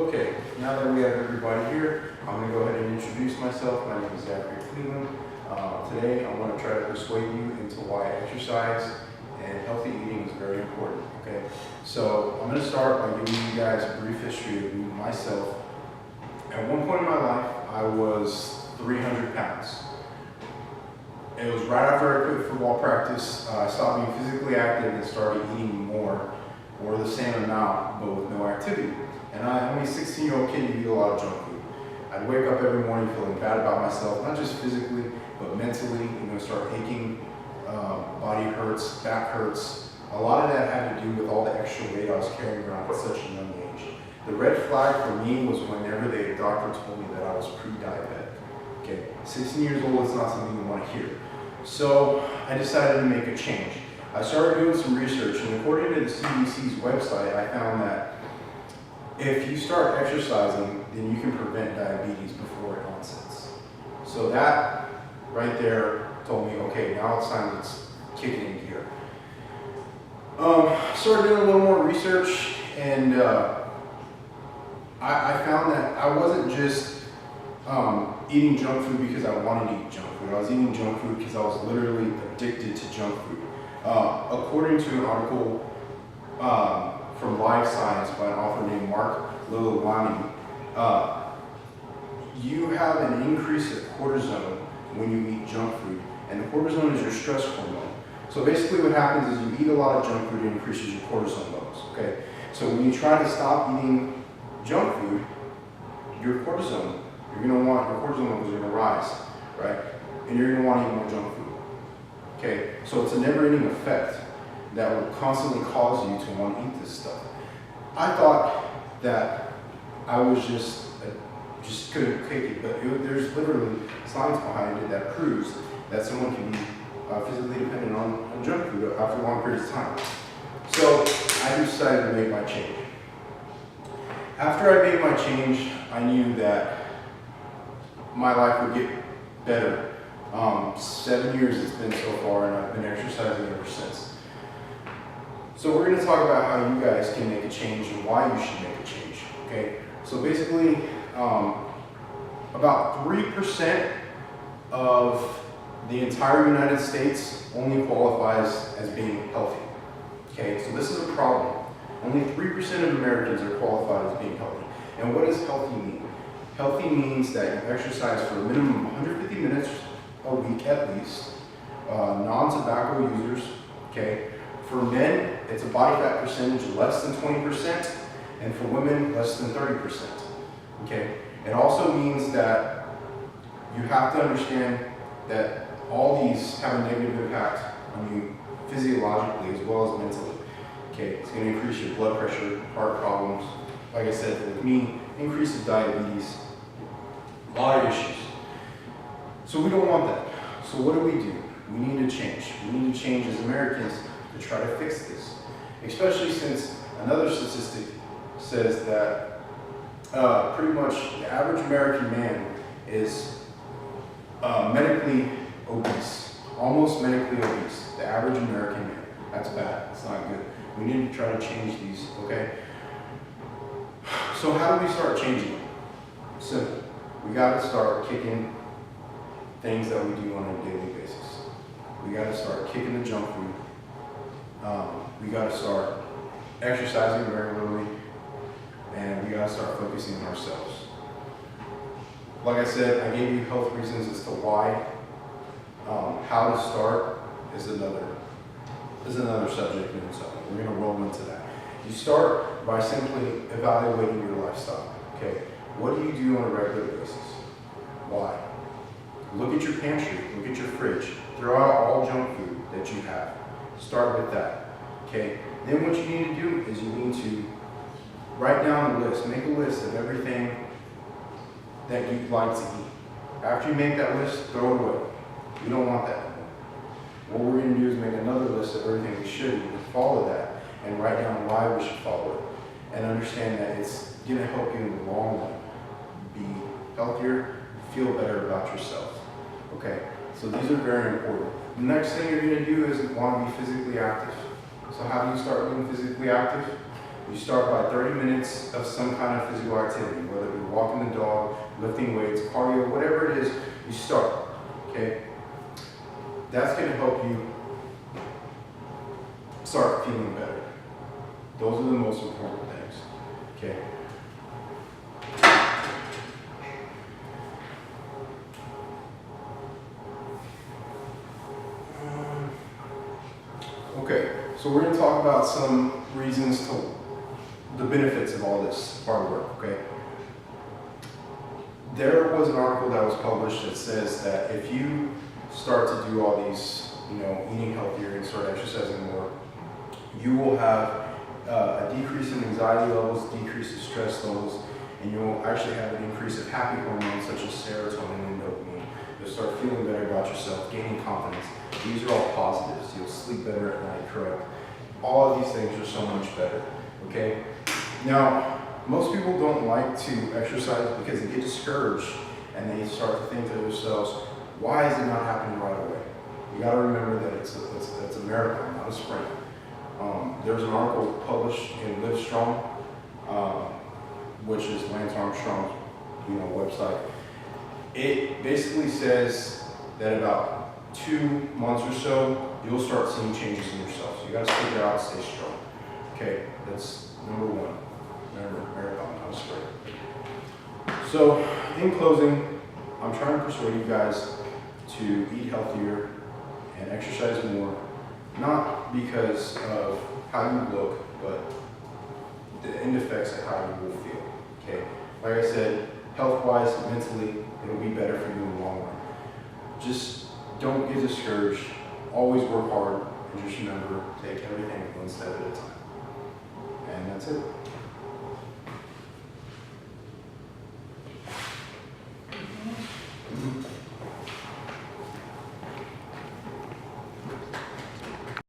Okay, now that we have everybody here, I'm going to go ahead and introduce myself. My name is Zachary. Today, I want to try to persuade you into why exercise and healthy eating is very important. Okay, so I'm going to start by giving you guys a brief history of myself. At one point in my life, I was 300 pounds. It was right after I quit football practice. I stopped being physically active and started eating more, or the same amount, but with no activity. And I'm a 16-year-old kid who eat a lot of junk food. I'd wake up every morning feeling bad about myself, not just physically, but mentally. Start aching, body hurts, back hurts. A lot of that had to do with all the extra weight I was carrying around at such a young age. The red flag for me was whenever the doctor told me that I was pre-diabetic. Okay, 16 years old is not something you want to hear. So I decided to make a change. I started doing some research, and according to the CDC's website, I found that if you start exercising, then you can prevent diabetes before it onsets. So that right there told me, okay, now it's time to kick it in gear. Started doing a little more research, and I found that I wasn't just eating junk food because I wanted to eat junk food. I was eating junk food because I was literally addicted to junk food. According to an article from Live Science by an author named Mark Lililani, you have an increase of cortisol when you eat junk food, and the cortisol is your stress hormone. So basically what happens is you eat a lot of junk food, it increases your cortisol levels, okay? So when you try to stop eating junk food, your cortisol levels are gonna rise, right? And you're gonna wanna eat more junk food, okay? So it's a never-ending effect that will constantly cause you to want to eat this stuff. I thought that I was just couldn't take it, but there's literally science behind it that proves that someone can be physically dependent on junk food after long periods of time. So I decided to make my change. After I made my change, I knew that my life would get better. 7 years it's been so far, and I've been exercising ever since. So we're going to talk about how you guys can make a change and why you should make a change, okay? So basically, about 3% of the entire United States only qualifies as being healthy, okay? So this is a problem. Only 3% of Americans are qualified as being healthy. And what does healthy mean? Healthy means that you exercise for a minimum of 150 minutes a week at least, non-tobacco users, okay? For men, it's a body fat percentage less than 20%, and for women, less than 30%, okay? It also means that you have to understand that all these have a negative impact on you physiologically as well as mentally, okay? It's gonna increase your blood pressure, heart problems, like I said, with me, increase of diabetes, a lot of issues. So we don't want that. So what do? We need to change. We need to change as Americans to try to fix this, especially since another statistic says that pretty much the average American man is medically obese, almost medically obese, the average American man. That's bad, it's not good. We need to try to change these, okay? So how do we start changing them? Simple. We gotta start kicking things that we do on a daily basis. We gotta start kicking the junk food. We gotta start exercising regularly, and we gotta start focusing on ourselves. Like I said, I gave you health reasons as to why. How to start is another subject in itself. We're gonna roll into that. You start by simply evaluating your lifestyle. Okay, what do you do on a regular basis? Why? Look at your pantry, look at your fridge. Throw out all junk food that you have. Start with that, okay? Then what you need to do is you need to write down a list. Make a list of everything that you'd like to eat. After you make that list, throw it away. You don't want that anymore. What we're going to do is make another list of everything we should eat and follow that and write down why we should follow it. And understand that it's going to help you in the long run be healthier, feel better about yourself. Okay, so these are very important. The next thing you're going to do is want to be physically active. So how do you start being physically active? You start by 30 minutes of some kind of physical activity, whether it be walking the dog, lifting weights, cardio, whatever it is, you start, okay? That's gonna help you start feeling better. Those are the most important things, okay? Okay, so we're gonna talk about some reasons to the benefits of all this hard work, okay? There was an article that was published that says that if you start to do all these, eating healthier and start exercising more, you will have a decrease in anxiety levels, decrease in stress levels, and you'll actually have an increase of happy hormones such as serotonin and dopamine. You'll start feeling better about yourself, gaining confidence. These are all positives. You'll sleep better at night, correct? All of these things are so much better, okay? Now, most people don't like to exercise because they get discouraged and they start to think to themselves, why is it not happening right away? You gotta remember that it's a marathon, not a sprint. There's an article published in Livestrong, which is Lance Armstrong's, website. It basically says that about 2 months or so, you'll start seeing changes in yourself. So you gotta stick it out and stay strong. Okay, that's number one. Remember, marathon, not a sprint. So, in closing, I'm trying to persuade you guys to eat healthier and exercise more, not because of how you look, but the end effects of how you will feel, okay? Like I said, health-wise, mentally, it'll be better for you in the long run. Just don't get discouraged, always work hard, and just remember, take everything one step at a time. And that's it.